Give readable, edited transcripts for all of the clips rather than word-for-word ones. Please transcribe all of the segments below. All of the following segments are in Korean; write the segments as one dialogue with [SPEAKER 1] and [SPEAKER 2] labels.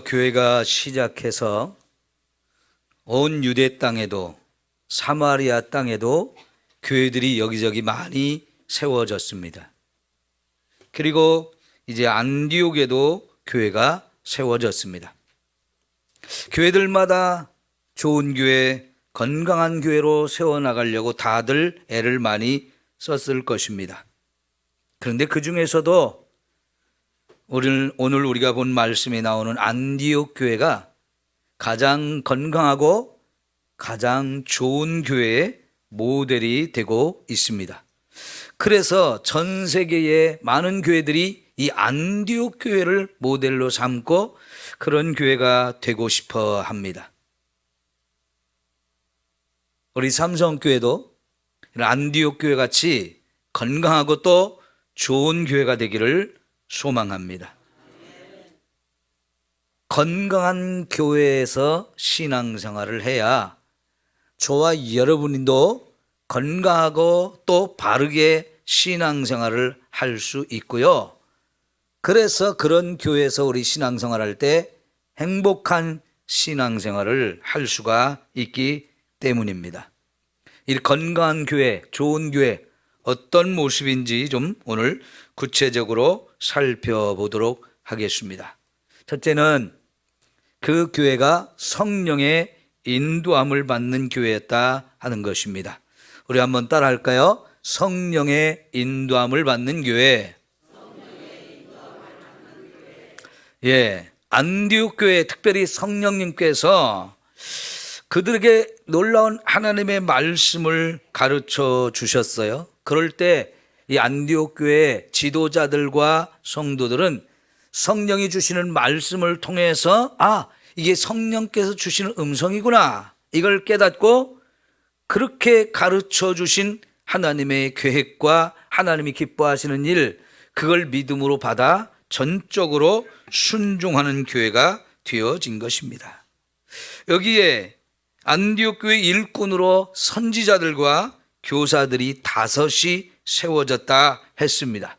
[SPEAKER 1] 교회가 시작해서 온 유대 땅에도 사마리아 땅에도 교회들이 여기저기 많이 세워졌습니다. 그리고 이제 안디옥에도 교회가 세워졌습니다. 교회들마다 좋은 교회, 건강한 교회로 세워나가려고 다들 애를 많이 썼을 것입니다. 그런데 그 중에서도 오늘 우리가 본 말씀에 나오는 안디옥 교회가 가장 건강하고 가장 좋은 교회의 모델이 되고 있습니다. 그래서 전 세계의 많은 교회들이 이 안디옥 교회를 모델로 삼고 그런 교회가 되고 싶어 합니다. 우리 삼성교회도 안디옥 교회 같이 건강하고 또 좋은 교회가 되기를 소망합니다. 건강한 교회에서 신앙생활을 해야 저와 여러분도 건강하고 또 바르게 신앙생활을 할 수 있고요. 그래서 그런 교회에서 우리 신앙생활할 때 행복한 신앙생활을 할 수가 있기 때문입니다. 이 건강한 교회, 좋은 교회 어떤 모습인지 좀 오늘 구체적으로 살펴보도록 하겠습니다. 첫째는 그 교회가 성령의 인도함을 받는 교회였다 하는 것입니다. 우리 한번 따라 할까요? 성령의 인도함을 받는 교회. 예, 안디옥 교회 특별히 성령님께서 그들에게 놀라운 하나님의 말씀을 가르쳐 주셨어요. 그럴 때 이 안디옥 교회 지도자들과 성도들은 성령이 주시는 말씀을 통해서 이게 성령께서 주시는 음성이구나 이걸 깨닫고 그렇게 가르쳐 주신 하나님의 계획과 하나님이 기뻐하시는 일 그걸 믿음으로 받아 전적으로 순종하는 교회가 되어진 것입니다. 여기에 안디옥 교회 일꾼으로 선지자들과 교사들이 5이 세워졌다 했습니다.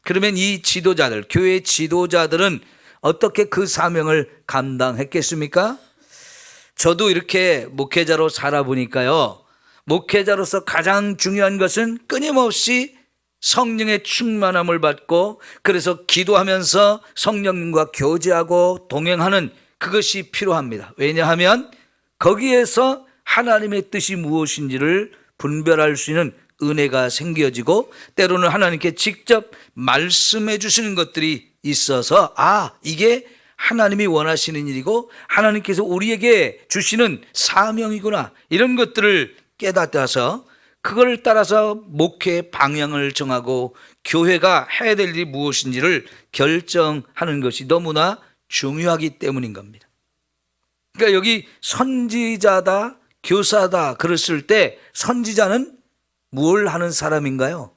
[SPEAKER 1] 그러면 이 지도자들, 교회 지도자들은 어떻게 그 사명을 감당했겠습니까? 저도 이렇게 목회자로 살아보니까요, 목회자로서 가장 중요한 것은 끊임없이 성령의 충만함을 받고 그래서 기도하면서 성령님과 교제하고 동행하는 그것이 필요합니다. 왜냐하면 거기에서 하나님의 뜻이 무엇인지를 분별할 수 있는 은혜가 생겨지고 때로는 하나님께 직접 말씀해 주시는 것들이 있어서 이게 하나님이 원하시는 일이고 하나님께서 우리에게 주시는 사명이구나 이런 것들을 깨닫아서 그걸 따라서 목회의 방향을 정하고 교회가 해야 될 일이 무엇인지를 결정하는 것이 너무나 중요하기 때문인 겁니다. 그러니까 여기 선지자다, 교사다 그랬을 때 선지자는 뭘 하는 사람인가요?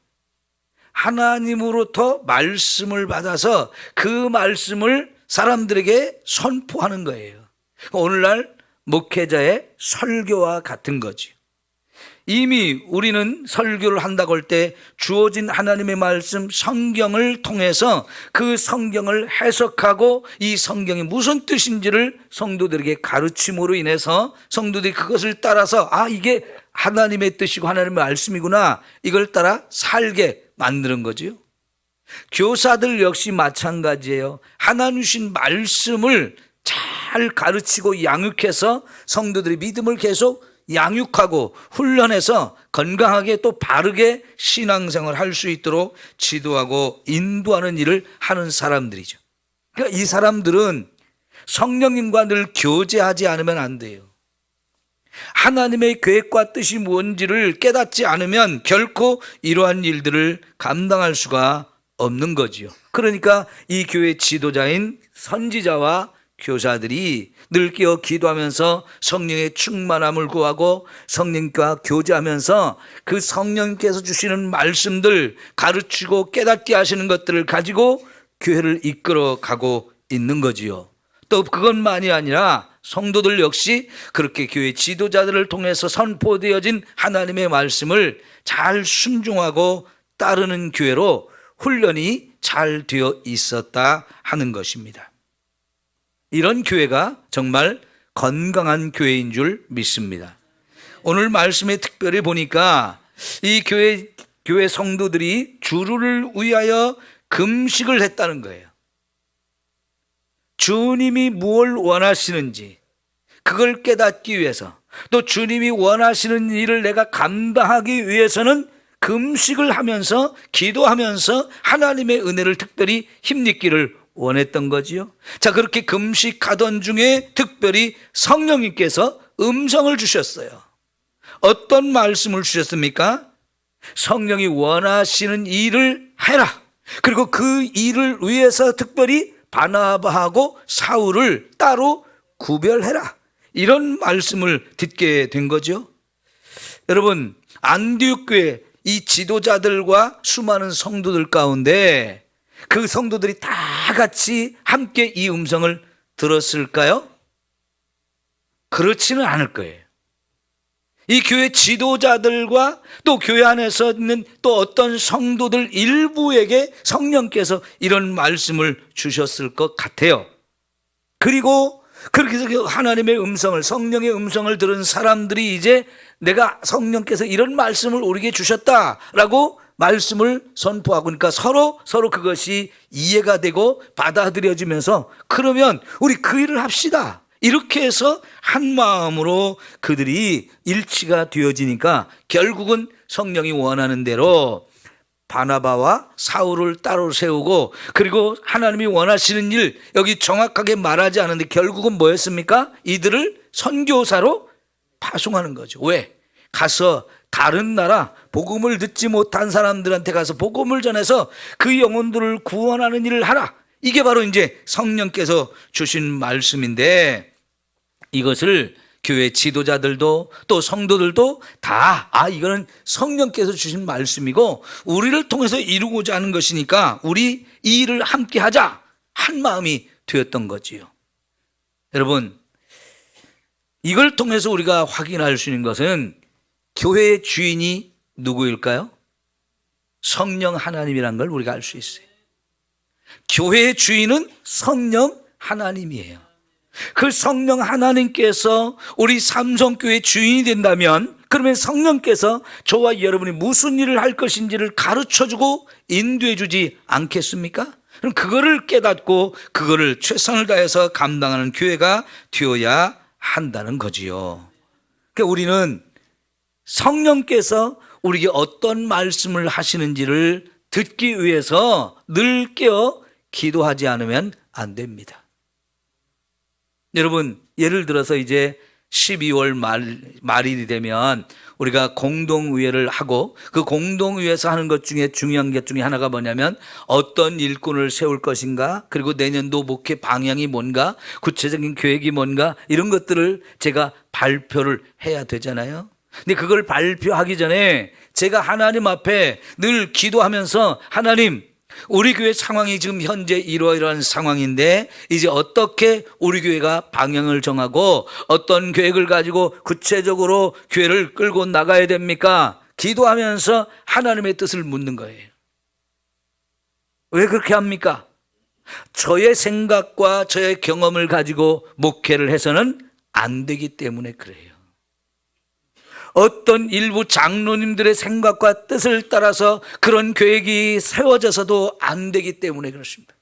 [SPEAKER 1] 하나님으로부터 말씀을 받아서 그 말씀을 사람들에게 선포하는 거예요. 오늘날 목회자의 설교와 같은 거지. 이미 우리는 설교를 한다고 할 때 주어진 하나님의 말씀 성경을 통해서 그 성경을 해석하고 이 성경이 무슨 뜻인지를 성도들에게 가르침으로 인해서 성도들이 그것을 따라서 이게 하나님의 뜻이고 하나님의 말씀이구나 이걸 따라 살게 만드는 거죠. 교사들 역시 마찬가지예요. 하나님 주신 말씀을 잘 가르치고 양육해서 성도들의 믿음을 계속 양육하고 훈련해서 건강하게 또 바르게 신앙생활을 할 수 있도록 지도하고 인도하는 일을 하는 사람들이죠. 그러니까 이 사람들은 성령님과 늘 교제하지 않으면 안 돼요. 하나님의 계획과 뜻이 뭔지를 깨닫지 않으면 결코 이러한 일들을 감당할 수가 없는 거지요. 그러니까 이 교회 지도자인 선지자와 교사들이 늘 깨어 기도하면서 성령의 충만함을 구하고 성령과 교제하면서 그 성령께서 주시는 말씀들 가르치고 깨닫게 하시는 것들을 가지고 교회를 이끌어 가고 있는 거지요. 또 그것만이 아니라 성도들 역시 그렇게 교회 지도자들을 통해서 선포되어진 하나님의 말씀을 잘 순종하고 따르는 교회로 훈련이 잘 되어 있었다 하는 것입니다. 이런 교회가 정말 건강한 교회인 줄 믿습니다. 오늘 말씀에 특별히 보니까 이 교회 성도들이 주를 위하여 금식을 했다는 거예요. 주님이 무엇을 원하시는지 그걸 깨닫기 위해서, 또 주님이 원하시는 일을 내가 감당하기 위해서는 금식을 하면서 기도하면서 하나님의 은혜를 특별히 힘입기를 원했던 거지요. 자, 그렇게 금식하던 중에 특별히 성령님께서 음성을 주셨어요. 어떤 말씀을 주셨습니까? 성령이 원하시는 일을 해라. 그리고 그 일을 위해서 특별히 바나바하고 사울을 따로 구별해라. 이런 말씀을 듣게 된 거죠. 여러분, 안디옥 교회 이 지도자들과 수많은 성도들 가운데 그 성도들이 다 같이 함께 이 음성을 들었을까요? 그렇지는 않을 거예요. 이 교회 지도자들과 또 교회 안에서 있는 또 어떤 성도들 일부에게 성령께서 이런 말씀을 주셨을 것 같아요. 그리고 그렇게 해서 하나님의 음성을, 성령의 음성을 들은 사람들이 이제 내가 성령께서 이런 말씀을 우리에게 주셨다라고 말씀을 선포하고, 그러니까 서로 그것이 이해가 되고 받아들여지면서 그러면 우리 그 일을 합시다. 이렇게 해서 한 마음으로 그들이 일치가 되어지니까 결국은 성령이 원하는 대로 바나바와 사울을 따로 세우고, 그리고 하나님이 원하시는 일 여기 정확하게 말하지 않은데 결국은 뭐였습니까? 이들을 선교사로 파송하는 거죠. 왜? 가서 다른 나라 복음을 듣지 못한 사람들한테 가서 복음을 전해서 그 영혼들을 구원하는 일을 하라. 이게 바로 이제 성령께서 주신 말씀인데, 이것을 교회 지도자들도 또 성도들도 다 이거는 성령께서 주신 말씀이고 우리를 통해서 이루고자 하는 것이니까 우리 이 일을 함께 하자, 한 마음이 되었던 거지요. 여러분, 이걸 통해서 우리가 확인할 수 있는 것은 교회의 주인이 누구일까요? 성령 하나님이라는 걸 우리가 알 수 있어요. 교회의 주인은 성령 하나님이에요. 그 성령 하나님께서 우리 삼성교회 주인이 된다면, 그러면 성령께서 저와 여러분이 무슨 일을 할 것인지를 가르쳐주고 인도해주지 않겠습니까? 그럼 그거를 깨닫고 그거를 최선을 다해서 감당하는 교회가 되어야 한다는 거지요. 그러니까 우리는 성령께서 우리에게 어떤 말씀을 하시는지를 듣기 위해서 늘 깨어 기도하지 않으면 안 됩니다. 여러분, 예를 들어서 이제 12월 말일이 되면 우리가 공동의회를 하고, 그 공동의회에서 하는 것 중에 중요한 것 중에 하나가 뭐냐면 어떤 일꾼을 세울 것인가, 그리고 내년도 목회 방향이 뭔가, 구체적인 계획이 뭔가, 이런 것들을 제가 발표를 해야 되잖아요. 근데 그걸 발표하기 전에 제가 하나님 앞에 늘 기도하면서, 하나님, 우리 교회 상황이 지금 현재 이러이러한 상황인데 이제 어떻게 우리 교회가 방향을 정하고 어떤 계획을 가지고 구체적으로 교회를 끌고 나가야 됩니까? 기도하면서 하나님의 뜻을 묻는 거예요. 왜 그렇게 합니까? 저의 생각과 저의 경험을 가지고 목회를 해서는 안 되기 때문에 그래요. 어떤 일부 장로님들의 생각과 뜻을 따라서 그런 계획이 세워져서도 안 되기 때문에 그렇습니다.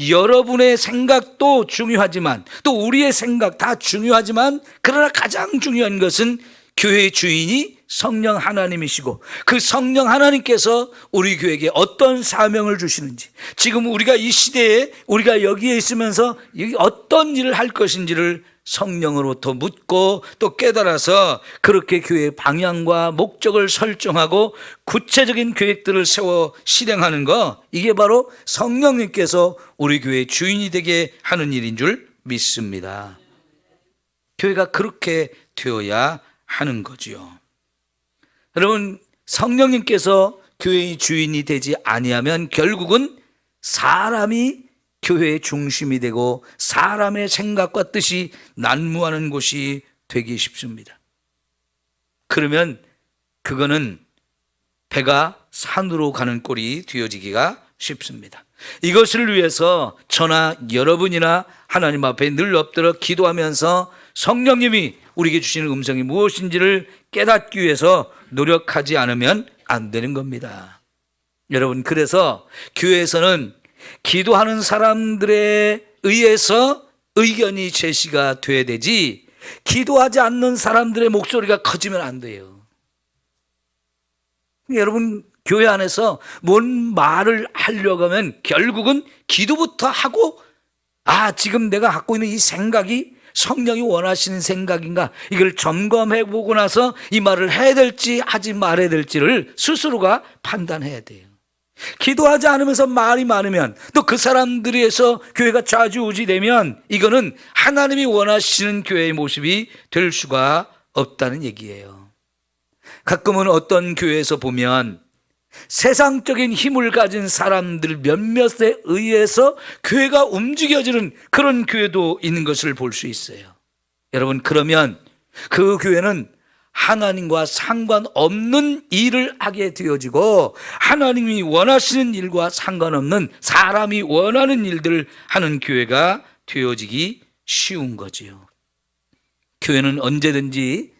[SPEAKER 1] 여러분의 생각도 중요하지만 또 우리의 생각 다 중요하지만, 그러나 가장 중요한 것은 교회의 주인이 성령 하나님이시고 그 성령 하나님께서 우리 교회에게 어떤 사명을 주시는지, 지금 우리가 이 시대에 우리가 여기에 있으면서 어떤 일을 할 것인지를 성령으로부터 묻고 또 깨달아서 그렇게 교회의 방향과 목적을 설정하고 구체적인 계획들을 세워 실행하는 거, 이게 바로 성령님께서 우리 교회의 주인이 되게 하는 일인 줄 믿습니다. 교회가 그렇게 되어야 하는 거지요. 여러분, 성령님께서 교회의 주인이 되지 아니하면 결국은 사람이 교회의 중심이 되고 사람의 생각과 뜻이 난무하는 곳이 되기 쉽습니다. 그러면 그거는 배가 산으로 가는 꼴이 되어지기가 싶습니다. 이것을 위해서 저나 여러분이나 하나님 앞에 늘 엎드려 기도하면서 성령님이 우리에게 주시는 음성이 무엇인지를 깨닫기 위해서 노력하지 않으면 안 되는 겁니다. 여러분, 그래서 교회에서는 기도하는 사람들에 의해서 의견이 제시가 돼야 되지, 기도하지 않는 사람들의 목소리가 커지면 안 돼요. 여러분, 교회 안에서 뭔 말을 하려고 하면 결국은 기도부터 하고, 지금 내가 갖고 있는 이 생각이 성령이 원하시는 생각인가, 이걸 점검해 보고 나서 이 말을 해야 될지 하지 말아야 될지를 스스로가 판단해야 돼요. 기도하지 않으면서 말이 많으면, 또 그 사람들에 의해서 교회가 좌지우지되면 이거는 하나님이 원하시는 교회의 모습이 될 수가 없다는 얘기예요. 가끔은 어떤 교회에서 보면 세상적인 힘을 가진 사람들 몇몇에 의해서 교회가 움직여지는 그런 교회도 있는 것을 볼 수 있어요. 여러분, 그러면 그 교회는 하나님과 상관없는 일을 하게 되어지고, 하나님이 원하시는 일과 상관없는 사람이 원하는 일들을 하는 교회가 되어지기 쉬운 거지요. 교회는 언제든지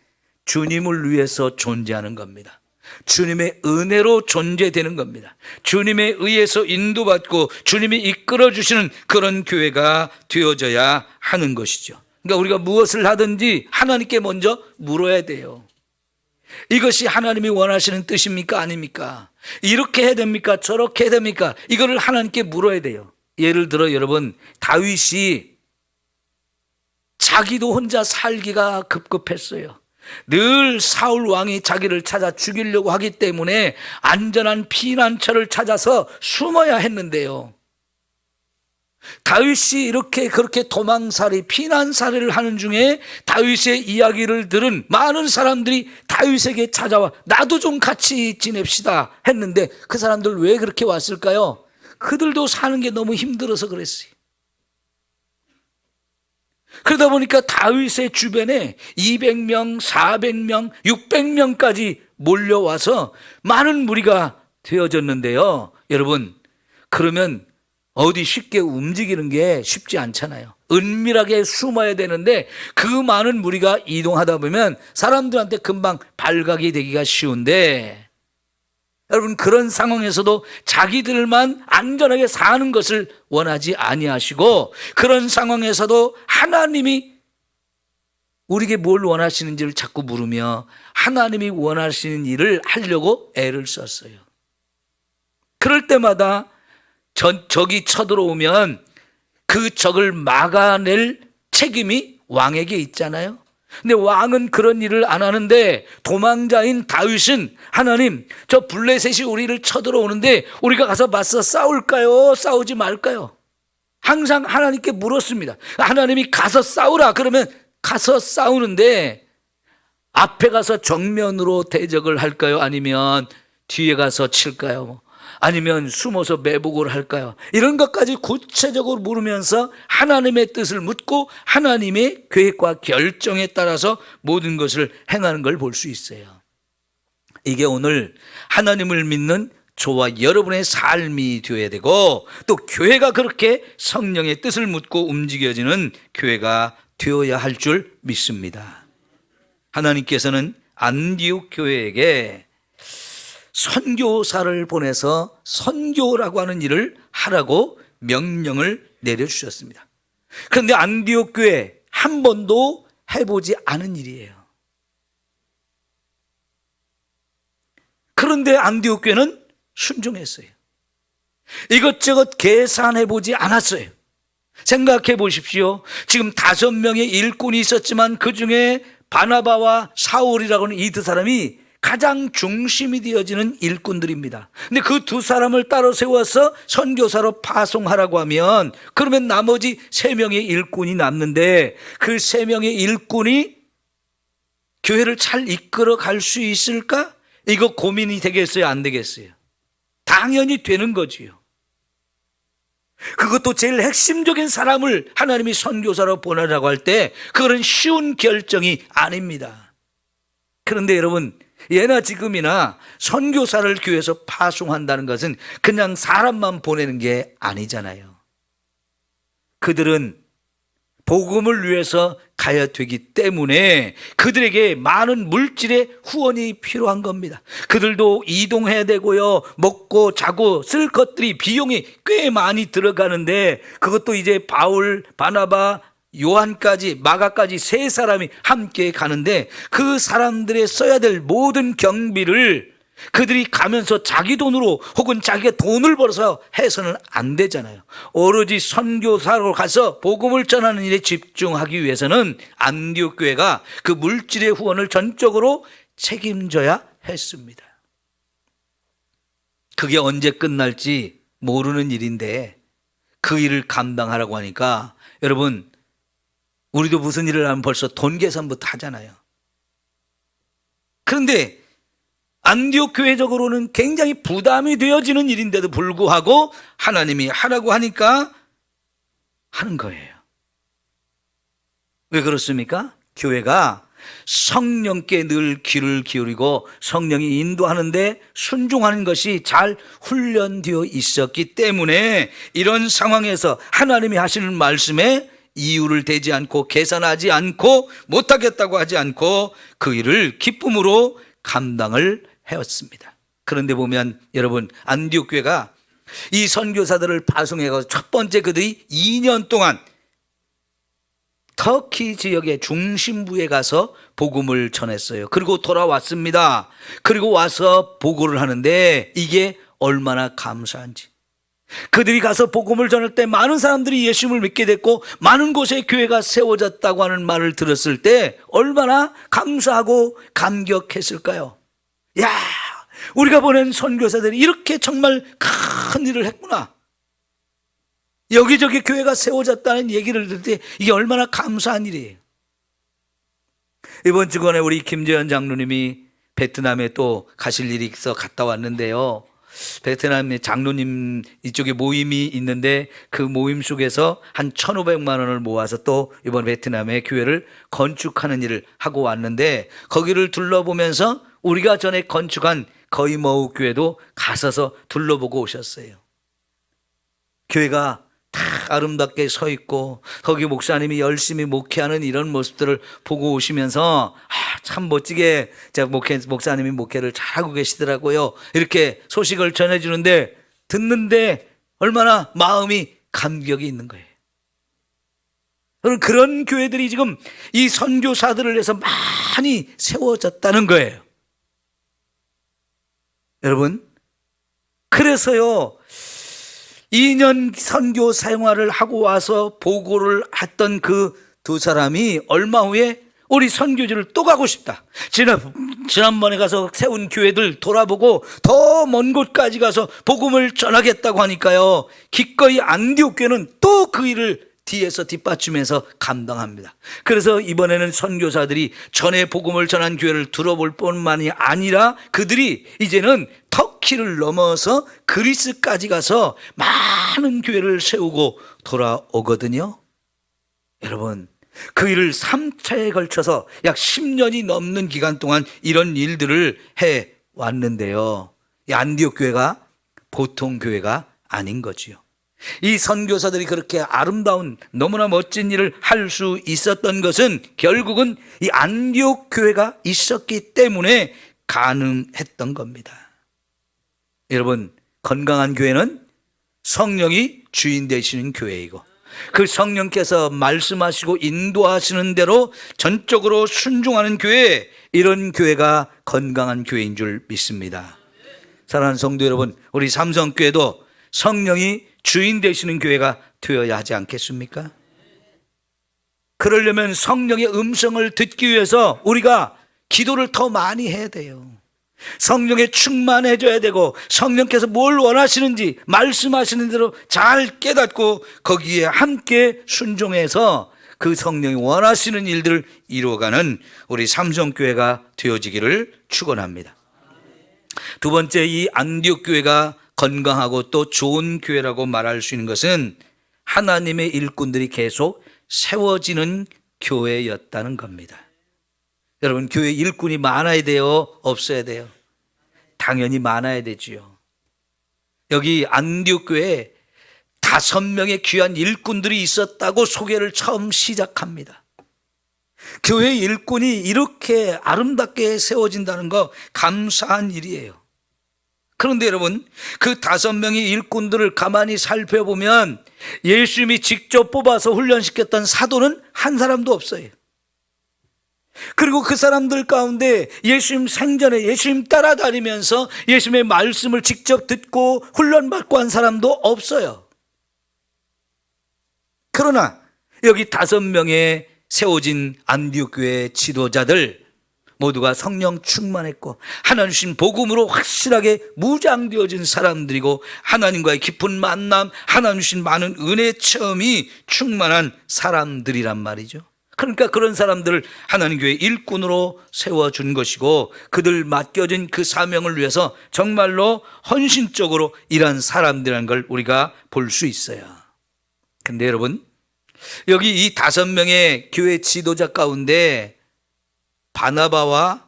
[SPEAKER 1] 주님을 위해서 존재하는 겁니다. 주님의 은혜로 존재되는 겁니다. 주님에 의해서 인도받고 주님이 이끌어 주시는 그런 교회가 되어져야 하는 것이죠. 그러니까 우리가 무엇을 하든지 하나님께 먼저 물어야 돼요. 이것이 하나님이 원하시는 뜻입니까? 아닙니까? 이렇게 해야 됩니까? 저렇게 해야 됩니까? 이거를 하나님께 물어야 돼요. 예를 들어 여러분, 다윗이 자기도 혼자 살기가 급급했어요. 늘 사울 왕이 자기를 찾아 죽이려고 하기 때문에 안전한 피난처를 찾아서 숨어야 했는데요, 다윗이 그렇게 도망살이, 피난살이를 하는 중에 다윗의 이야기를 들은 많은 사람들이 다윗에게 찾아와 나도 좀 같이 지냅시다 했는데, 그 사람들 왜 그렇게 왔을까요? 그들도 사는 게 너무 힘들어서 그랬어요. 그러다 보니까 다윗의 주변에 200명, 400명, 600명까지 몰려와서 많은 무리가 되어졌는데요, 여러분, 그러면 어디 쉽게 움직이는 게 쉽지 않잖아요. 은밀하게 숨어야 되는데 그 많은 무리가 이동하다 보면 사람들한테 금방 발각이 되기가 쉬운데, 여러분, 그런 상황에서도 자기들만 안전하게 사는 것을 원하지 아니하시고, 그런 상황에서도 하나님이 우리에게 뭘 원하시는지를 자꾸 물으며 하나님이 원하시는 일을 하려고 애를 썼어요. 그럴 때마다 적이 쳐들어오면 그 적을 막아낼 책임이 왕에게 있잖아요. 근데 왕은 그런 일을 안 하는데, 도망자인 다윗은 하나님, 저 블레셋이 우리를 쳐들어오는데 우리가 가서 맞서 싸울까요? 싸우지 말까요? 항상 하나님께 물었습니다. 하나님이 가서 싸우라 그러면 가서 싸우는데, 앞에 가서 정면으로 대적을 할까요? 아니면 뒤에 가서 칠까요? 아니면 숨어서 매복을 할까요? 이런 것까지 구체적으로 물으면서 하나님의 뜻을 묻고 하나님의 계획과 결정에 따라서 모든 것을 행하는 걸 볼 수 있어요. 이게 오늘 하나님을 믿는 저와 여러분의 삶이 되어야 되고, 또 교회가 그렇게 성령의 뜻을 묻고 움직여지는 교회가 되어야 할 줄 믿습니다. 하나님께서는 안디옥 교회에게 선교사를 보내서 선교라고 하는 일을 하라고 명령을 내려주셨습니다. 그런데 안디옥 교회 한 번도 해보지 않은 일이에요. 그런데 안디옥 교회는 순종했어요. 이것저것 계산해보지 않았어요. 생각해 보십시오. 지금 5명의 일꾼이 있었지만 그 중에 바나바와 사울이라고 하는 이 두 사람이 가장 중심이 되어지는 일꾼들입니다. 근데 그 두 사람을 따로 세워서 선교사로 파송하라고 하면, 그러면 나머지 3명의 일꾼이 남는데, 그 3명의 일꾼이 교회를 잘 이끌어 갈 수 있을까? 이거 고민이 되겠어요? 안 되겠어요? 당연히 되는 거지요. 그것도 제일 핵심적인 사람을 하나님이 선교사로 보내라고 할 때 그건 쉬운 결정이 아닙니다. 그런데 여러분, 예나 지금이나 선교사를 교회에서 파송한다는 것은 그냥 사람만 보내는 게 아니잖아요. 그들은 복음을 위해서 가야 되기 때문에 그들에게 많은 물질의 후원이 필요한 겁니다. 그들도 이동해야 되고요. 먹고 자고 쓸 것들이 비용이 꽤 많이 들어가는데 그것도 이제 바울, 바나바, 요한까지 마가까지 세 사람이 함께 가는데 그 사람들의 써야 될 모든 경비를 그들이 가면서 자기 돈으로 혹은 자기가 돈을 벌어서 해서는 안 되잖아요. 오로지 선교사로 가서 복음을 전하는 일에 집중하기 위해서는 안디옥 교회가 그 물질의 후원을 전적으로 책임져야 했습니다. 그게 언제 끝날지 모르는 일인데 그 일을 감당하라고 하니까 여러분, 우리도 무슨 일을 하면 벌써 돈 계산부터 하잖아요. 그런데 안디옥 교회적으로는 굉장히 부담이 되어지는 일인데도 불구하고 하나님이 하라고 하니까 하는 거예요. 왜 그렇습니까? 교회가 성령께 늘 귀를 기울이고 성령이 인도하는데 순종하는 것이 잘 훈련되어 있었기 때문에 이런 상황에서 하나님이 하시는 말씀에 이유를 대지 않고 계산하지 않고 못하겠다고 하지 않고 그 일을 기쁨으로 감당을 해왔습니다. 그런데 보면 여러분, 안디옥 교회가 이 선교사들을 파송해서 첫 번째 그들이 2년 동안 터키 지역의 중심부에 가서 복음을 전했어요. 그리고 돌아왔습니다. 그리고 와서 보고를 하는데 이게 얼마나 감사한지. 그들이 가서 복음을 전할 때 많은 사람들이 예수님을 믿게 됐고 많은 곳에 교회가 세워졌다고 하는 말을 들었을 때 얼마나 감사하고 감격했을까요? 야, 우리가 보낸 선교사들이 이렇게 정말 큰 일을 했구나. 여기저기 교회가 세워졌다는 얘기를 들을 때 이게 얼마나 감사한 일이에요. 이번 주간에 우리 김재현 장로님이 베트남에 또 가실 일이 있어 갔다 왔는데요. 베트남의 장로님 이쪽에 모임이 있는데 그 모임 속에서 한 1,500만 원을 모아서 또 이번 베트남에 교회를 건축하는 일을 하고 왔는데 거기를 둘러보면서 우리가 전에 건축한 거이머우 교회도 가셔서 둘러보고 오셨어요. 교회가 다 아름답게 서 있고 거기 목사님이 열심히 목회하는 이런 모습들을 보고 오시면서 참 멋지게 목사님이 목회를 잘하고 계시더라고요. 이렇게 소식을 전해주는데 듣는데 얼마나 마음이 감격이 있는 거예요. 그런 교회들이 지금 이 선교사들을 위해서 많이 세워졌다는 거예요. 여러분, 그래서요 2년 선교 생활을 하고 와서 보고를 했던 그 두 사람이 얼마 후에 우리 선교지를 또 가고 싶다. 지난번에 가서 세운 교회들 돌아보고 더 먼 곳까지 가서 복음을 전하겠다고 하니까요. 기꺼이 안디옥 교회는 또 그 일을 뒤에서 뒷받침해서 감당합니다. 그래서 이번에는 선교사들이 전에 복음을 전한 교회를 들어볼 뿐만이 아니라 그들이 이제는 터키를 넘어서 그리스까지 가서 많은 교회를 세우고 돌아오거든요. 여러분, 그 일을 3차에 걸쳐서 약 10년이 넘는 기간 동안 이런 일들을 해왔는데요. 이 안디옥 교회가 보통 교회가 아닌 거지요. 이 선교사들이 그렇게 아름다운 너무나 멋진 일을 할 수 있었던 것은 결국은 이 안디옥 교회가 있었기 때문에 가능했던 겁니다. 여러분, 건강한 교회는 성령이 주인 되시는 교회이고 그 성령께서 말씀하시고 인도하시는 대로 전적으로 순종하는 교회, 이런 교회가 건강한 교회인 줄 믿습니다. 사랑하는 성도 여러분, 우리 삼성교회도 성령이 주인 되시는 교회가 되어야 하지 않겠습니까? 그러려면 성령의 음성을 듣기 위해서 우리가 기도를 더 많이 해야 돼요. 성령에 충만해져야 되고 성령께서 뭘 원하시는지 말씀하시는 대로 잘 깨닫고 거기에 함께 순종해서 그 성령이 원하시는 일들을 이루어가는 우리 삼성교회가 되어지기를 축원합니다. 두 번째, 이 안디옥 교회가 건강하고 또 좋은 교회라고 말할 수 있는 것은 하나님의 일꾼들이 계속 세워지는 교회였다는 겁니다. 여러분, 교회 일꾼이 많아야 돼요? 없어야 돼요? 당연히 많아야 되지요. 여기 안디옥 교회에 5명의 귀한 일꾼들이 있었다고 소개를 처음 시작합니다. 교회 일꾼이 이렇게 아름답게 세워진다는 거 감사한 일이에요. 그런데 여러분, 그 5명의 일꾼들을 가만히 살펴보면 예수님이 직접 뽑아서 훈련시켰던 사도는 한 사람도 없어요. 그리고 그 사람들 가운데 예수님 생전에 예수님 따라다니면서 예수님의 말씀을 직접 듣고 훈련받고 한 사람도 없어요. 그러나 여기 5명의 세워진 안디옥 교회의 지도자들 모두가 성령 충만했고 하나님 주신 복음으로 확실하게 무장되어진 사람들이고 하나님과의 깊은 만남, 하나님 주신 많은 은혜 체험이 충만한 사람들이란 말이죠. 그러니까 그런 사람들을 하나님 교회 일꾼으로 세워준 것이고 그들 맡겨진 그 사명을 위해서 정말로 헌신적으로 일한 사람들이라는 걸 우리가 볼 수 있어요. 근데 여러분, 여기 이 5명의 교회 지도자 가운데 바나바와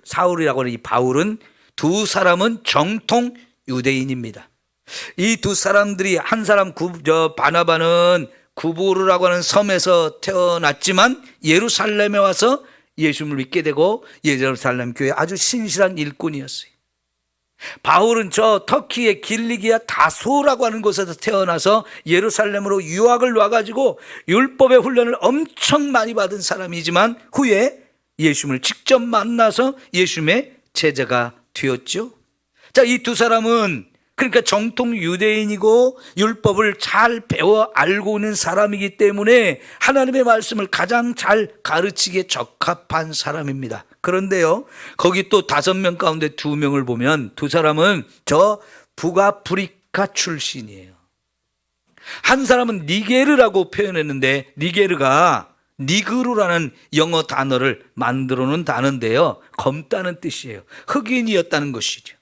[SPEAKER 1] 사울이라고 하는 이 바울은 두 사람은 정통 유대인입니다. 이 두 사람들이 한 사람 바나바는 구부르라고 하는 섬에서 태어났지만 예루살렘에 와서 예수님을 믿게 되고 예루살렘 교회 아주 신실한 일꾼이었어요. 바울은 저 터키의 길리기아 다소라고 하는 곳에서 태어나서 예루살렘으로 유학을 와가지고 율법의 훈련을 엄청 많이 받은 사람이지만 후에 예수님을 직접 만나서 예수님의 제자가 되었죠. 자, 이 두 사람은 그러니까 정통 유대인이고 율법을 잘 배워 알고 있는 사람이기 때문에 하나님의 말씀을 가장 잘 가르치기에 적합한 사람입니다. 그런데요, 거기 또 5명 가운데 2명을 보면 두 사람은 저 북아프리카 출신이에요. 한 사람은 니게르라고 표현했는데 니게르가 니그루라는 영어 단어를 만들어 놓은 단어인데요, 검다는 뜻이에요. 흑인이었다는 것이죠.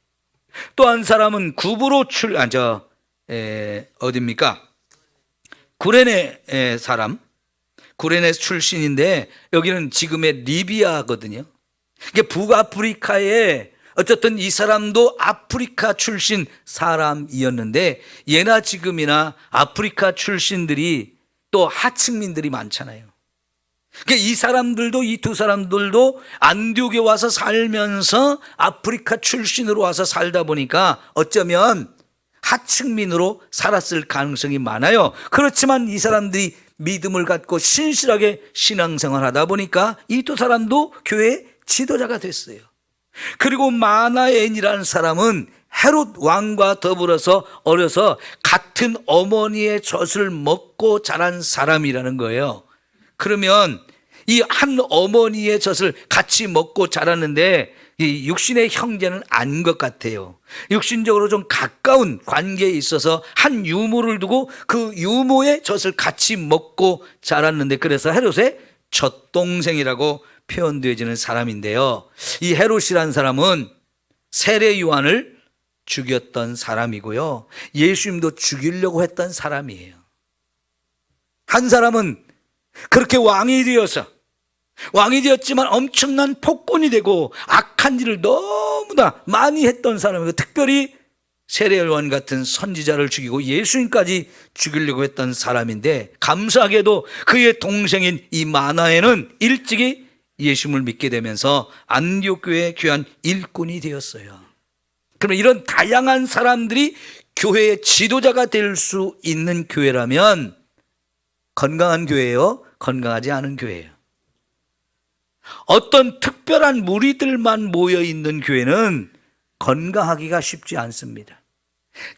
[SPEAKER 1] 또 한 사람은 구브로 어딥니까? 구레네 사람, 구레네 출신인데 여기는 지금의 리비아거든요. 이게 북아프리카에 어쨌든 이 사람도 아프리카 출신 사람이었는데 예나 지금이나 아프리카 출신들이 또 하층민들이 많잖아요. 그러니까 이 사람들도, 이 두 사람들도 안디옥에 와서 살면서 아프리카 출신으로 와서 살다 보니까 어쩌면 하층민으로 살았을 가능성이 많아요. 그렇지만 이 사람들이 믿음을 갖고 신실하게 신앙생활 하다 보니까 이 두 사람도 교회 지도자가 됐어요. 그리고 마나엔이라는 사람은 헤롯 왕과 더불어서 어려서 같은 어머니의 젖을 먹고 자란 사람이라는 거예요. 그러면 이 한 어머니의 젖을 같이 먹고 자랐는데 이 육신의 형제는 아닌 것 같아요. 육신적으로 좀 가까운 관계에 있어서 한 유모를 두고 그 유모의 젖을 같이 먹고 자랐는데 그래서 헤롯의 젖동생이라고 표현되어지는 사람인데요, 이 헤롯이라는 사람은 세례 요한을 죽였던 사람이고요, 예수님도 죽이려고 했던 사람이에요. 한 사람은 그렇게 왕이 되었지만 엄청난 폭군이 되고 악한 일을 너무나 많이 했던 사람이고, 특별히 세례요한 같은 선지자를 죽이고 예수님까지 죽이려고 했던 사람인데 감사하게도 그의 동생인 이 마나에는 일찍이 예수님을 믿게 되면서 안디옥 교회의 귀한 일꾼이 되었어요. 그러면 이런 다양한 사람들이 교회의 지도자가 될 수 있는 교회라면 건강한 교회예요? 건강하지 않은 교회예요? 어떤 특별한 무리들만 모여 있는 교회는 건강하기가 쉽지 않습니다.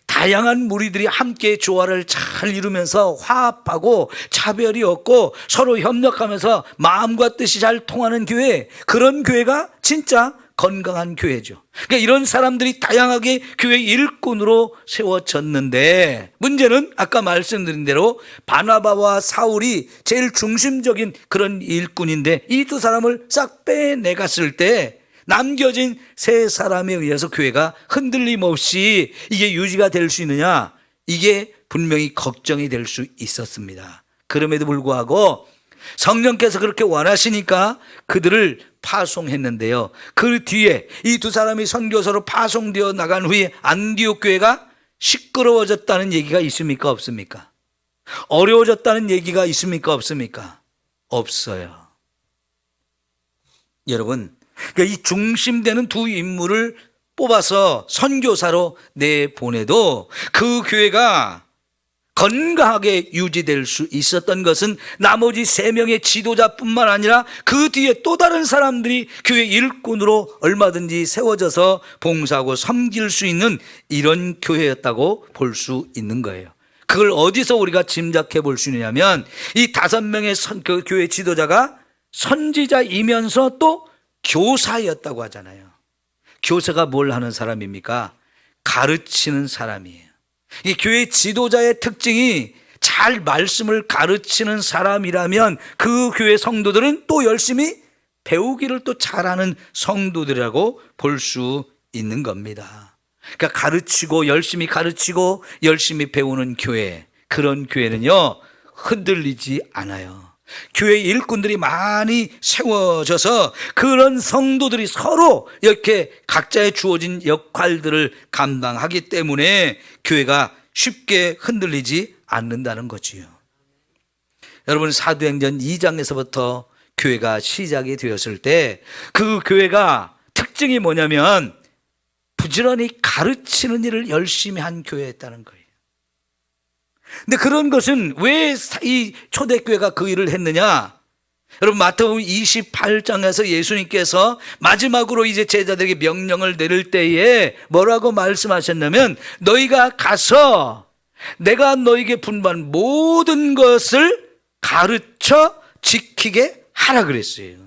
[SPEAKER 1] 다양한 무리들이 함께 조화를 잘 이루면서 화합하고 차별이 없고 서로 협력하면서 마음과 뜻이 잘 통하는 교회, 그런 교회가 진짜 건강한 교회죠. 그러니까 이런 사람들이 다양하게 교회 일꾼으로 세워졌는데 문제는 아까 말씀드린 대로 바나바와 사울이 제일 중심적인 그런 일꾼인데 이 두 사람을 싹 빼내갔을 때 남겨진 3사람에 의해서 교회가 흔들림 없이 이게 유지가 될 수 있느냐, 이게 분명히 걱정이 될 수 있었습니다. 그럼에도 불구하고 성령께서 그렇게 원하시니까 그들을 파송했는데요. 그 뒤에 이 두 사람이 선교사로 파송되어 나간 후에 안디옥 교회가 시끄러워졌다는 얘기가 있습니까? 없습니까? 어려워졌다는 얘기가 있습니까? 없습니까? 없어요. 여러분, 그러니까 이 중심되는 두 인물을 뽑아서 선교사로 내보내도 그 교회가 건강하게 유지될 수 있었던 것은 나머지 3명의 지도자뿐만 아니라 그 뒤에 또 다른 사람들이 교회 일꾼으로 얼마든지 세워져서 봉사하고 섬길 수 있는 이런 교회였다고 볼 수 있는 거예요. 그걸 어디서 우리가 짐작해 볼 수 있냐면 이 5명의 그 교회 지도자가 선지자이면서 또 교사였다고 하잖아요. 교사가 뭘 하는 사람입니까? 가르치는 사람이에요. 이 교회 지도자의 특징이 잘 말씀을 가르치는 사람이라면 그 교회 성도들은 또 열심히 배우기를 또 잘하는 성도들이라고 볼 수 있는 겁니다. 그러니까 가르치고 열심히 배우는 교회, 그런 교회는요 흔들리지 않아요. 교회 일꾼들이 많이 세워져서 그런 성도들이 서로 이렇게 각자의 주어진 역할들을 감당하기 때문에 교회가 쉽게 흔들리지 않는다는 거지요. 여러분, 사도행전 2장에서부터 교회가 시작이 되었을 때 그 교회가 특징이 뭐냐면 부지런히 가르치는 일을 열심히 한 교회였다는 거예요. 근데 그런 것은 왜 이 초대교회가 그 일을 했느냐? 여러분, 마태복음 28장에서 예수님께서 마지막으로 이제 제자들에게 명령을 내릴 때에 뭐라고 말씀하셨냐면 너희가 가서 내가 너희에게 분부한 모든 것을 가르쳐 지키게 하라 그랬어요.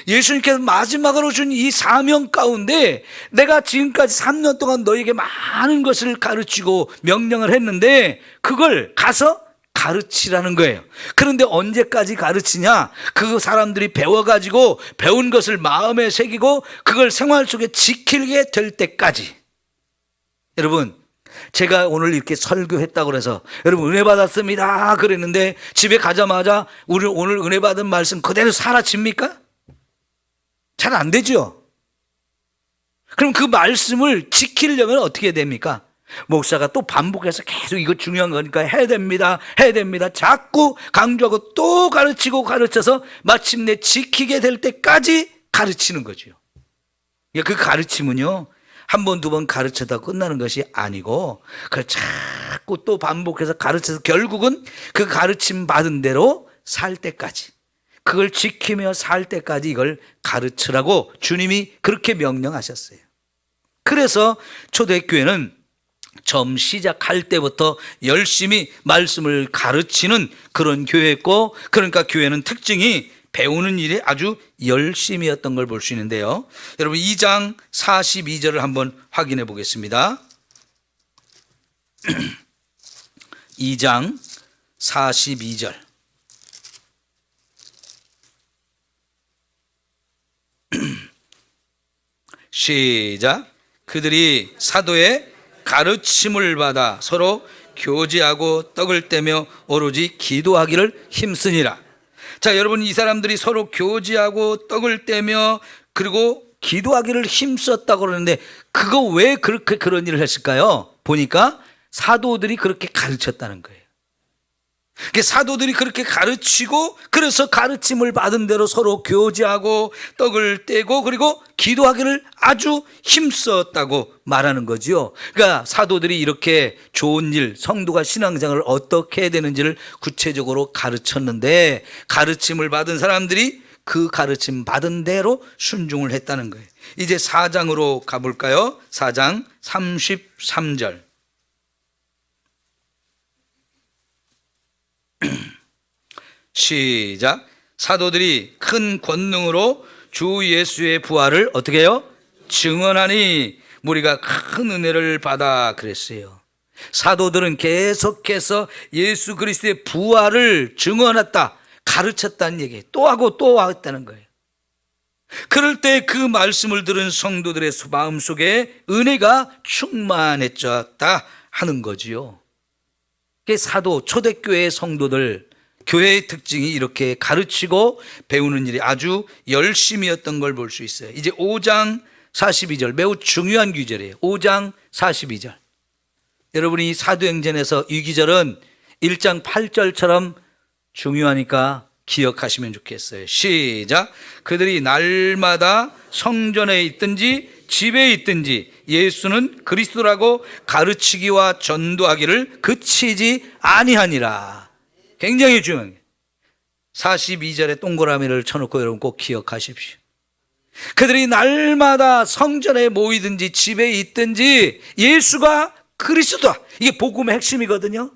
[SPEAKER 1] 예수님께서 마지막으로 준 이 사명 가운데 내가 지금까지 3년 동안 너에게 많은 것을 가르치고 명령을 했는데 그걸 가서 가르치라는 거예요. 그런데 언제까지 가르치냐? 그 사람들이 배워가지고 배운 것을 마음에 새기고 그걸 생활 속에 지키게 될 때까지. 여러분, 제가 오늘 이렇게 설교했다고 해서 여러분 은혜 받았습니다 그랬는데 집에 가자마자 우리 오늘 은혜 받은 말씀 그대로 사라집니까? 잘 안 되죠. 그럼 그 말씀을 지키려면 어떻게 됩니까? 목사가 또 반복해서 계속 이거 중요한 거니까 해야 됩니다 자꾸 강조하고 또 가르쳐서 마침내 지키게 될 때까지 가르치는 거죠. 그 가르침은요 한 번, 두 번 가르쳐다 끝나는 것이 아니고 그걸 자꾸 또 반복해서 가르쳐서 결국은 그 가르침 받은 대로 살 때까지, 그걸 지키며 살 때까지 이걸 가르치라고 주님이 그렇게 명령하셨어요. 그래서 초대교회는 처음 시작할 때부터 열심히 말씀을 가르치는 그런 교회였고, 그러니까 교회는 특징이 배우는 일에 아주 열심이었던 걸 볼 수 있는데요. 여러분 2장 42절을 한번 확인해 보겠습니다. 2장 42절. 시작. 그들이 사도의 가르침을 받아 서로 교제하고 떡을 떼며 오로지 기도하기를 힘쓰니라. 자, 여러분, 이 사람들이 서로 교제하고 떡을 떼며 그리고 기도하기를 힘썼다고 그러는데 그거 왜 그렇게 그런 일을 했을까요? 보니까 사도들이 그렇게 가르쳤다는 거예요. 사도들이 그렇게 가르치고 그래서 가르침을 받은 대로 서로 교제하고 떡을 떼고 그리고 기도하기를 아주 힘썼다고 말하는 거죠. 그러니까 사도들이 이렇게 좋은 일, 성도가 신앙생활을 어떻게 해야 되는지를 구체적으로 가르쳤는데 가르침을 받은 사람들이 그 가르침 받은 대로 순종을 했다는 거예요. 이제 4장으로 가볼까요? 4장 33절. 시작. 사도들이 큰 권능으로 주 예수의 부활을 어떻게 해요? 증언하니 무리가 큰 은혜를 받아 그랬어요. 사도들은 계속해서 예수 그리스도의 부활을 증언했다, 가르쳤다는 얘기예요. 또 하고 또 했다는 거예요. 그럴 때 그 말씀을 들은 성도들의 마음속에 은혜가 충만해졌다 하는 거지요. 사도 초대교회의 성도들 교회의 특징이 이렇게 가르치고 배우는 일이 아주 열심이었던 걸 볼 수 있어요. 이제 5장 42절, 매우 중요한 구절이에요. 5장 42절. 여러분이 이 사도행전에서 이 구절은 1장 8절처럼 중요하니까 기억하시면 좋겠어요. 시작. 그들이 날마다 성전에 있든지 집에 있든지 예수는 그리스도라고 가르치기와 전도하기를 그치지 아니하니라. 굉장히 중요한 게 42절에 동그라미를 쳐놓고 여러분 꼭 기억하십시오. 그들이 날마다 성전에 모이든지 집에 있든지 예수가 그리스도다. 이게 복음의 핵심이거든요.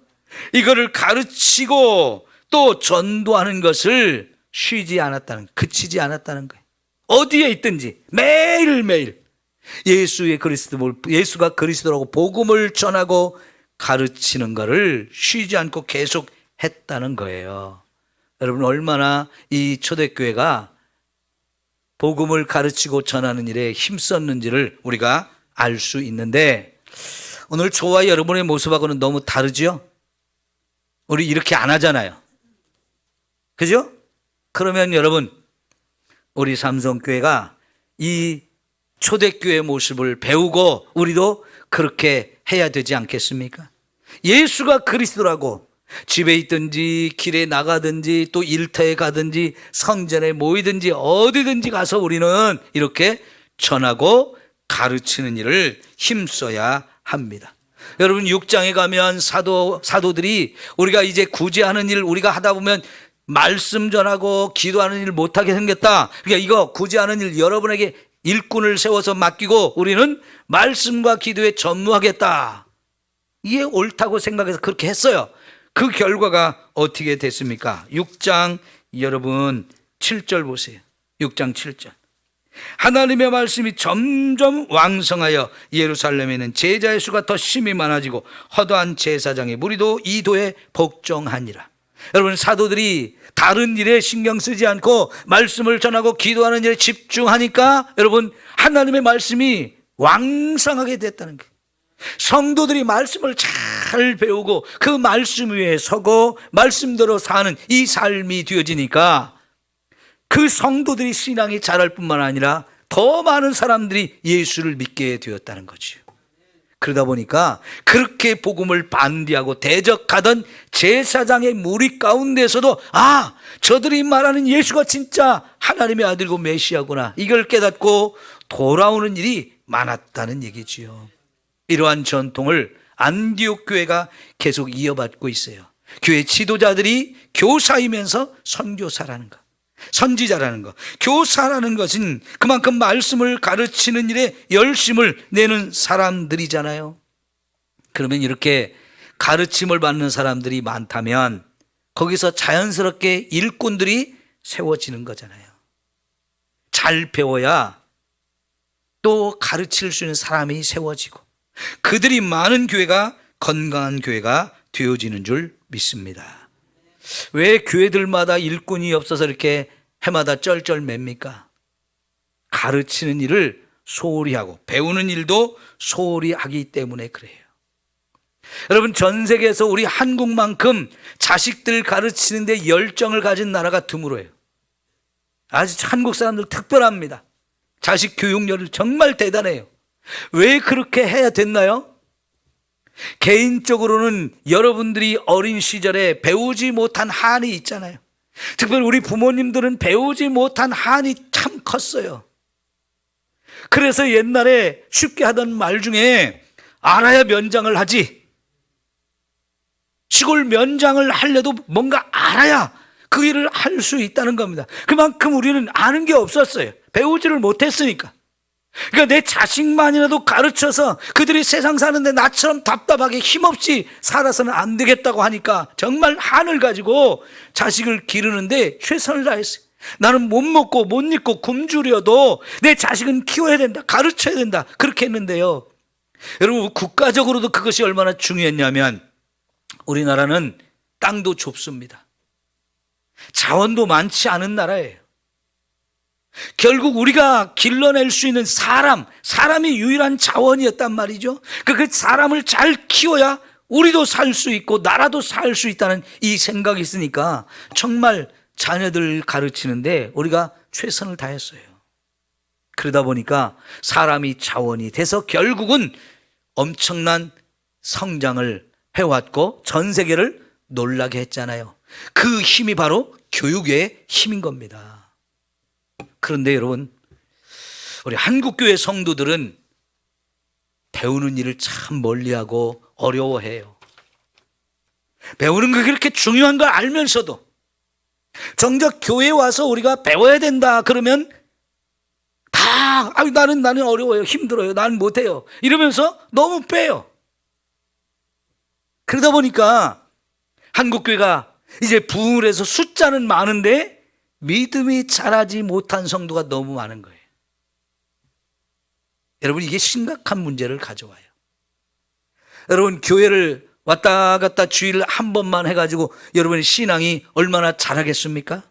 [SPEAKER 1] 이거를 가르치고 또 전도하는 것을 쉬지 않았다는, 그치지 않았다는 거예요. 어디에 있든지 매일매일 예수가 그리스도라고 복음을 전하고 가르치는 것을 쉬지 않고 계속 했다는 거예요. 여러분 얼마나 이 초대교회가 복음을 가르치고 전하는 일에 힘썼는지를 우리가 알 수 있는데 오늘 저와 여러분의 모습하고는 너무 다르죠? 우리 이렇게 안 하잖아요. 그죠? 그러면 여러분 우리 삼성교회가 이 초대교회 모습을 배우고 우리도 그렇게 해야 되지 않겠습니까? 예수가 그리스도라고 집에 있든지 길에 나가든지 또 일터에 가든지 성전에 모이든지 어디든지 가서 우리는 이렇게 전하고 가르치는 일을 힘써야 합니다. 여러분 6장에 가면 사도들이 우리가 이제 굳이 하는 일 우리가 하다 보면 말씀 전하고 기도하는 일 못하게 생겼다. 그러니까 이거 굳이 하는 일 여러분에게 일꾼을 세워서 맡기고 우리는 말씀과 기도에 전무하겠다. 이게 옳다고 생각해서 그렇게 했어요. 그 결과가 어떻게 됐습니까? 6장 여러분 7절 보세요. 6장 7절. 하나님의 말씀이 점점 왕성하여 예루살렘에는 제자의 수가 더 심히 많아지고 허다한 제사장의 무리도 이 도에 복종하니라. 여러분 사도들이 다른 일에 신경 쓰지 않고 말씀을 전하고 기도하는 일에 집중하니까 여러분 하나님의 말씀이 왕성하게 됐다는 거예요. 성도들이 말씀을 잘 배우고 그 말씀 위에 서고 말씀대로 사는 이 삶이 되어지니까 그 성도들이 신앙이 자랄 뿐만 아니라 더 많은 사람들이 예수를 믿게 되었다는 거죠. 그러다 보니까 그렇게 복음을 반대하고 대적하던 제사장의 무리 가운데서도 저들이 말하는 예수가 진짜 하나님의 아들이고 메시아구나 이걸 깨닫고 돌아오는 일이 많았다는 얘기지요. 이러한 전통을 안디옥 교회가 계속 이어받고 있어요. 교회 지도자들이 교사이면서 선교사라는 것, 선지자라는 것. 교사라는 것은 그만큼 말씀을 가르치는 일에 열심을 내는 사람들이잖아요. 그러면 이렇게 가르침을 받는 사람들이 많다면 거기서 자연스럽게 일꾼들이 세워지는 거잖아요. 잘 배워야 또 가르칠 수 있는 사람이 세워지고 그들이 많은 교회가 건강한 교회가 되어지는 줄 믿습니다. 왜 교회들마다 일꾼이 없어서 이렇게 해마다 쩔쩔맵니까? 가르치는 일을 소홀히 하고 배우는 일도 소홀히 하기 때문에 그래요. 여러분 전 세계에서 우리 한국만큼 자식들 가르치는 데 열정을 가진 나라가 드물어요. 아주 한국 사람들 특별합니다. 자식 교육열이 정말 대단해요. 왜 그렇게 해야 됐나요? 개인적으로는 여러분들이 어린 시절에 배우지 못한 한이 있잖아요. 특별히 우리 부모님들은 배우지 못한 한이 참 컸어요. 그래서 옛날에 쉽게 하던 말 중에 알아야 면장을 하지, 시골 면장을 하려도 뭔가 알아야 그 일을 할 수 있다는 겁니다. 그만큼 우리는 아는 게 없었어요. 배우지를 못했으니까. 그러니까 내 자식만이라도 가르쳐서 그들이 세상 사는데 나처럼 답답하게 힘없이 살아서는 안 되겠다고 하니까 정말 한을 가지고 자식을 기르는데 최선을 다했어요. 나는 못 먹고 못 입고 굶주려도 내 자식은 키워야 된다, 가르쳐야 된다, 그렇게 했는데요. 여러분 국가적으로도 그것이 얼마나 중요했냐면 우리나라는 땅도 좁습니다. 자원도 많지 않은 나라예요. 결국 우리가 길러낼 수 있는 사람이 유일한 자원이었단 말이죠. 그 사람을 잘 키워야 우리도 살 수 있고 나라도 살 수 있다는 이 생각이 있으니까 정말 자녀들 가르치는데 우리가 최선을 다했어요. 그러다 보니까 사람이 자원이 돼서 결국은 엄청난 성장을 해왔고 전 세계를 놀라게 했잖아요. 그 힘이 바로 교육의 힘인 겁니다. 그런데 여러분, 우리 한국교회 성도들은 배우는 일을 참 멀리하고 어려워해요. 배우는 게 그렇게 중요한 걸 알면서도 정작 교회에 와서 우리가 배워야 된다 그러면 다 나는 어려워요, 힘들어요, 나는 못해요 이러면서 너무 빼요. 그러다 보니까 한국교회가 이제 부흥을 해서 숫자는 많은데 믿음이 자라지 못한 성도가 너무 많은 거예요. 여러분, 이게 심각한 문제를 가져와요. 여러분, 교회를 왔다 갔다 주일 한 번만 해가지고 여러분의 신앙이 얼마나 자라겠습니까?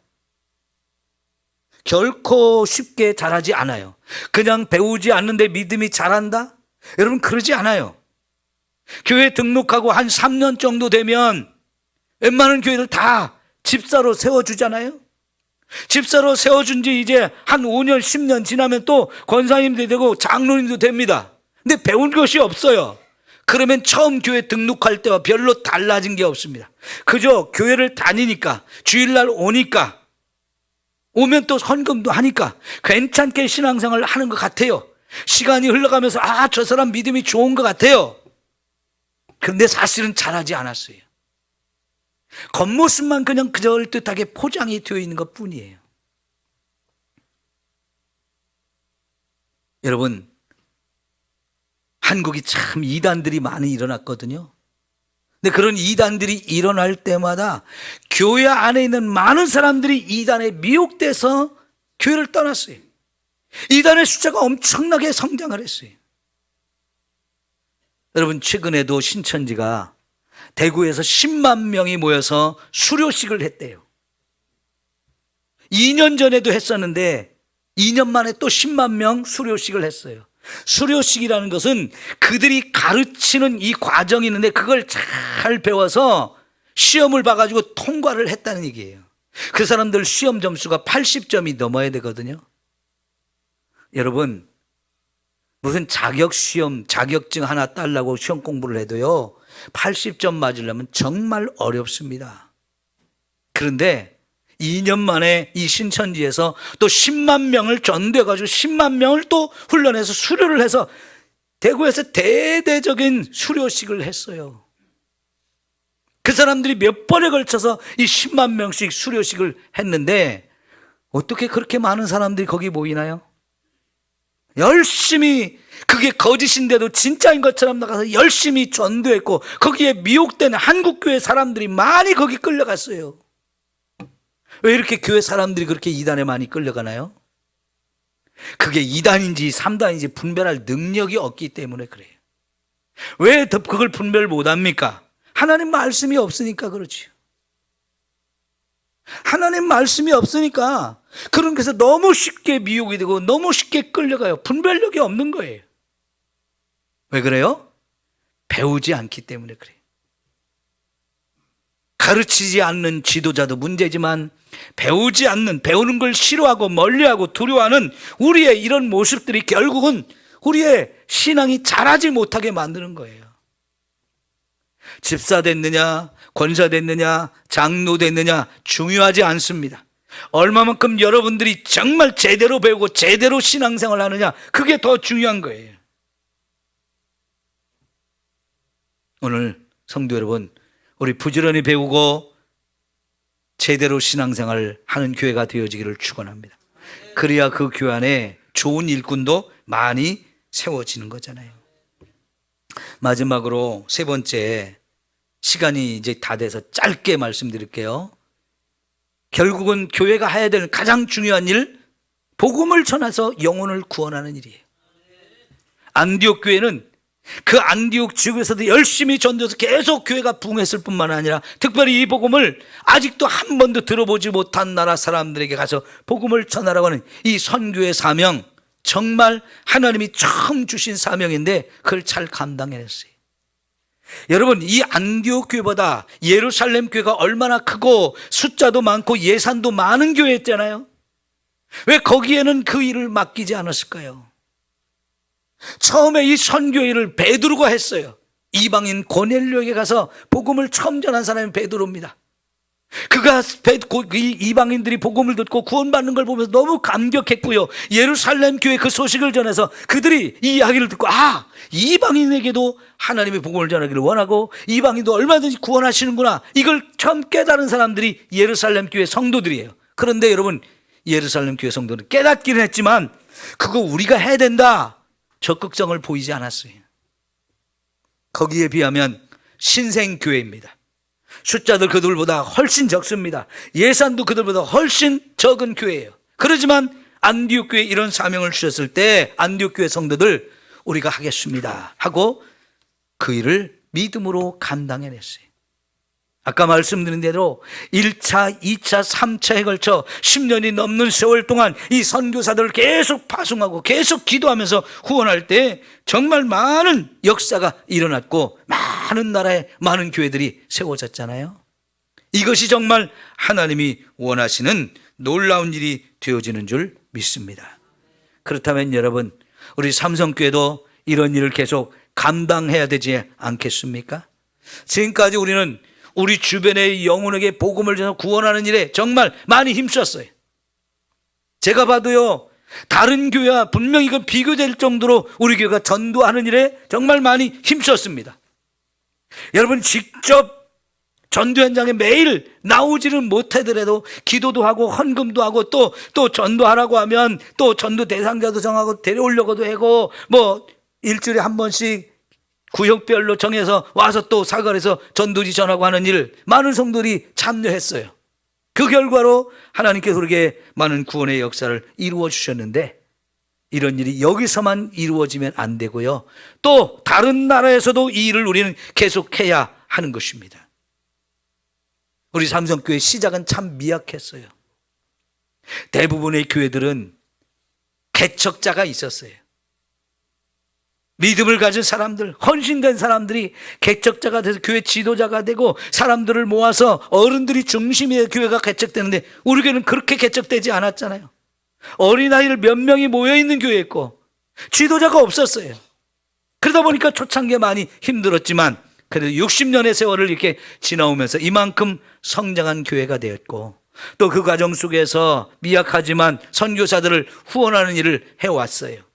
[SPEAKER 1] 결코 쉽게 자라지 않아요. 그냥 배우지 않는데 믿음이 자란다? 여러분, 그러지 않아요. 교회 등록하고 한 3년 정도 되면 웬만한 교회들 다 집사로 세워주잖아요. 집사로 세워준 지 이제 한 5년, 10년 지나면 또 권사님도 되고 장로님도 됩니다. 근데 배운 것이 없어요. 그러면 처음 교회 등록할 때와 별로 달라진 게 없습니다. 그저 교회를 다니니까, 주일날 오니까, 오면 또 헌금도 하니까 괜찮게 신앙생활을 하는 것 같아요. 시간이 흘러가면서 저 사람 믿음이 좋은 것 같아요. 그런데 사실은 잘하지 않았어요. 겉모습만 그냥 그럴듯하게 포장이 되어 있는 것 뿐이에요. 여러분, 한국이 참 이단들이 많이 일어났거든요. 근데 그런 이단들이 일어날 때마다 교회 안에 있는 많은 사람들이 이단에 미혹돼서 교회를 떠났어요. 이단의 숫자가 엄청나게 성장을 했어요. 여러분, 최근에도 신천지가 대구에서 10만 명이 모여서 수료식을 했대요. 2년 전에도 했었는데 2년 만에 또 10만 명 수료식을 했어요. 수료식이라는 것은 그들이 가르치는 이 과정이 있는데 그걸 잘 배워서 시험을 봐가지고 통과를 했다는 얘기예요. 그 사람들 시험 점수가 80점이 넘어야 되거든요. 여러분, 무슨 자격시험, 자격증 하나 따려고 시험 공부를 해도요 80점 맞으려면 정말 어렵습니다. 그런데 2년 만에 이 신천지에서 또 10만 명을 전도해가지고 10만 명을 또 훈련해서 수료를 해서 대구에서 대대적인 수료식을 했어요. 그 사람들이 몇 번에 걸쳐서 이 10만 명씩 수료식을 했는데 어떻게 그렇게 많은 사람들이 거기 모이나요? 열심히, 그게 거짓인데도 진짜인 것처럼 나가서 열심히 전도했고 거기에 미혹된 한국교회 사람들이 많이 거기 끌려갔어요. 왜 이렇게 교회 사람들이 그렇게 이단에 많이 끌려가나요? 그게 2단인지 3단인지 분별할 능력이 없기 때문에 그래요. 왜 그걸 분별 못합니까? 하나님 말씀이 없으니까 그렇지요. 하나님 말씀이 없으니까 그런 것에서 너무 쉽게 미혹이 되고 너무 쉽게 끌려가요. 분별력이 없는 거예요. 왜 그래요? 배우지 않기 때문에 그래요. 가르치지 않는 지도자도 문제지만 배우지 않는, 배우는 걸 싫어하고 멀리하고 두려워하는 우리의 이런 모습들이 결국은 우리의 신앙이 자라지 못하게 만드는 거예요. 집사 됐느냐, 권사 됐느냐, 장로 됐느냐 중요하지 않습니다. 얼마만큼 여러분들이 정말 제대로 배우고 제대로 신앙생활을 하느냐, 그게 더 중요한 거예요. 오늘 성도 여러분, 우리 부지런히 배우고 제대로 신앙생활을 하는 교회가 되어지기를 축원합니다. 그래야 그 교회 안에 좋은 일꾼도 많이 세워지는 거잖아요. 마지막으로 세 번째, 시간이 이제 다 돼서 짧게 말씀드릴게요. 결국은 교회가 해야 될 가장 중요한 일, 복음을 전해서 영혼을 구원하는 일이에요. 안디옥 교회는 그 안디옥 지역에서도 열심히 전도해서 계속 교회가 부흥했을 뿐만 아니라 특별히 이 복음을 아직도 한 번도 들어보지 못한 나라 사람들에게 가서 복음을 전하라고 하는 이 선교의 사명, 정말 하나님이 처음 주신 사명인데 그걸 잘 감당해냈어요. 여러분, 이 안디옥 교회보다 예루살렘 교회가 얼마나 크고 숫자도 많고 예산도 많은 교회였잖아요. 왜 거기에는 그 일을 맡기지 않았을까요? 처음에 이 선교일을 베드로가 했어요. 이방인 고넬료에게 가서 복음을 처음 전한 사람이 베드로입니다. 그가 이방인들이 복음을 듣고 구원받는 걸 보면서 너무 감격했고요. 예루살렘 교회 그 소식을 전해서 그들이 이 이야기를 듣고 이방인에게도 하나님의 복음을 전하기를 원하고 이방인도 얼마든지 구원하시는구나, 이걸 처음 깨달은 사람들이 예루살렘 교회 성도들이에요. 그런데 여러분, 예루살렘 교회 성도는 깨닫기는 했지만 그거 우리가 해야 된다, 적극성을 보이지 않았어요. 거기에 비하면 신생교회입니다. 숫자들 그들보다 훨씬 적습니다. 예산도 그들보다 훨씬 적은 교회예요. 그렇지만 안디옥 교회에 이런 사명을 주셨을 때 안디옥 교회 성도들, 우리가 하겠습니다 하고 그 일을 믿음으로 감당해냈어요. 아까 말씀드린 대로 1차, 2차, 3차에 걸쳐 10년이 넘는 세월 동안 이 선교사들을 계속 파송하고 계속 기도하면서 후원할 때 정말 많은 역사가 일어났고 많은 나라에 많은 교회들이 세워졌잖아요. 이것이 정말 하나님이 원하시는 놀라운 일이 되어지는 줄 믿습니다. 그렇다면 여러분, 우리 삼성교회도 이런 일을 계속 감당해야 되지 않겠습니까? 지금까지 우리는 우리 주변의 영혼에게 복음을 전해서 구원하는 일에 정말 많이 힘썼어요. 제가 봐도요, 다른 교회와 분명히 그 비교될 정도로 우리 교회가 전도하는 일에 정말 많이 힘썼습니다. 여러분, 직접 전도 현장에 매일 나오지는 못하더라도 기도도 하고 헌금도 하고 또 전도하라고 하면 또 전도 대상자도 정하고 데려오려고도 하고 일주일에 한 번씩 구역별로 정해서 와서 또 사거리에서 전도지 전하고 하는 일, 많은 성도들이 참여했어요. 그 결과로 하나님께서 우리에게 많은 구원의 역사를 이루어 주셨는데, 이런 일이 여기서만 이루어지면 안 되고요, 또 다른 나라에서도 이 일을 우리는 계속해야 하는 것입니다. 우리 삼성교회 시작은 참 미약했어요. 대부분의 교회들은 개척자가 있었어요. 믿음을 가진 사람들, 헌신된 사람들이 개척자가 돼서 교회 지도자가 되고 사람들을 모아서 어른들이 중심의 교회가 개척되는데, 우리 교회는 그렇게 개척되지 않았잖아요. 어린아이들 몇 명이 모여있는 교회였고 지도자가 없었어요. 그러다 보니까 초창기에 많이 힘들었지만 그래도 60년의 세월을 이렇게 지나오면서 이만큼 성장한 교회가 되었고, 또 그 과정 속에서 미약하지만 선교사들을 후원하는 일을 해왔어요.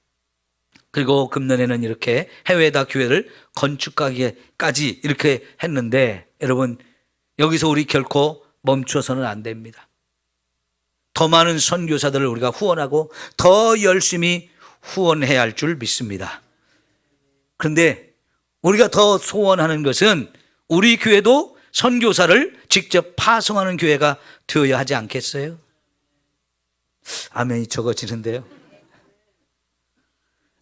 [SPEAKER 1] 그리고 금년에는 이렇게 해외에다 교회를 건축하기까지 이렇게 했는데, 여러분, 여기서 우리 결코 멈춰서는 안 됩니다. 더 많은 선교사들을 우리가 후원하고 더 열심히 후원해야 할 줄 믿습니다. 그런데 우리가 더 소원하는 것은 우리 교회도 선교사를 직접 파송하는 교회가 되어야 하지 않겠어요? 아멘이 적어지는데요.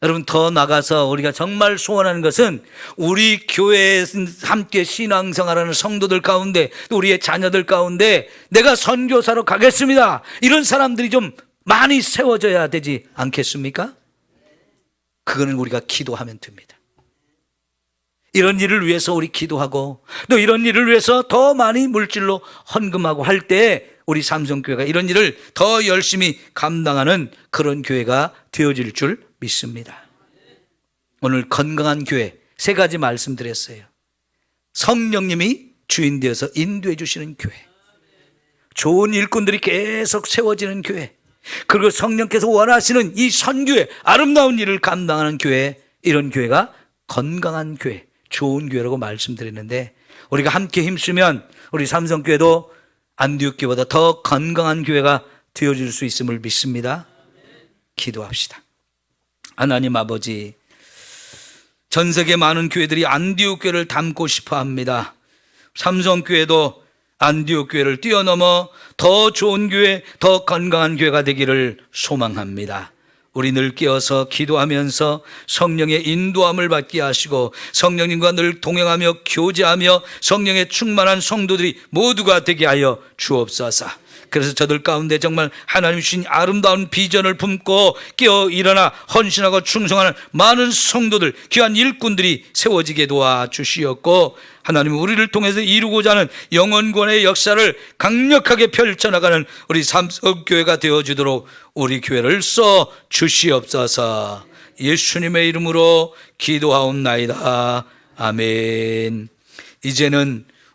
[SPEAKER 1] 여러분, 더 나가서 우리가 정말 소원하는 것은 우리 교회에 함께 신앙생활하는 성도들 가운데, 또 우리의 자녀들 가운데 내가 선교사로 가겠습니다, 이런 사람들이 좀 많이 세워져야 되지 않겠습니까? 그거는 우리가 기도하면 됩니다. 이런 일을 위해서 우리 기도하고 또 이런 일을 위해서 더 많이 물질로 헌금하고 할 때 우리 삼성교회가 이런 일을 더 열심히 감당하는 그런 교회가 되어질 줄 믿습니다. 오늘 건강한 교회 3가지 말씀드렸어요. 성령님이 주인 되어서 인도해 주시는 교회, 좋은 일꾼들이 계속 세워지는 교회, 그리고 성령께서 원하시는 이 선교회, 아름다운 일을 감당하는 교회, 이런 교회가 건강한 교회, 좋은 교회라고 말씀드렸는데, 우리가 함께 힘쓰면 우리 삼성교회도 안디옥 교회보다 더 건강한 교회가 되어줄 수 있음을 믿습니다. 기도합시다. 하나님 아버지, 전 세계 많은 교회들이 안디옥 교회를 닮고 싶어 합니다. 삼성교회도 안디옥 교회를 뛰어넘어 더 좋은 교회, 더 건강한 교회가 되기를 소망합니다. 우리 늘 깨어서 기도하면서 성령의 인도함을 받게 하시고 성령님과 늘 동행하며 교제하며 성령의 충만한 성도들이 모두가 되게 하여 주옵소서. 그래서 저들 가운데 정말 하나님 주신 아름다운 비전을 품고 깨어 일어나 헌신하고 충성하는 많은 성도들, 귀한 일꾼들이 세워지게 도와주시었고, 하나님 우리를 통해서 이루고자 하는 영원권의 역사를 강력하게 펼쳐나가는 우리 삼성교회가 되어주도록 우리 교회를 써 주시옵소서. 예수님의 이름으로 기도하옵나이다. 아멘. 이제는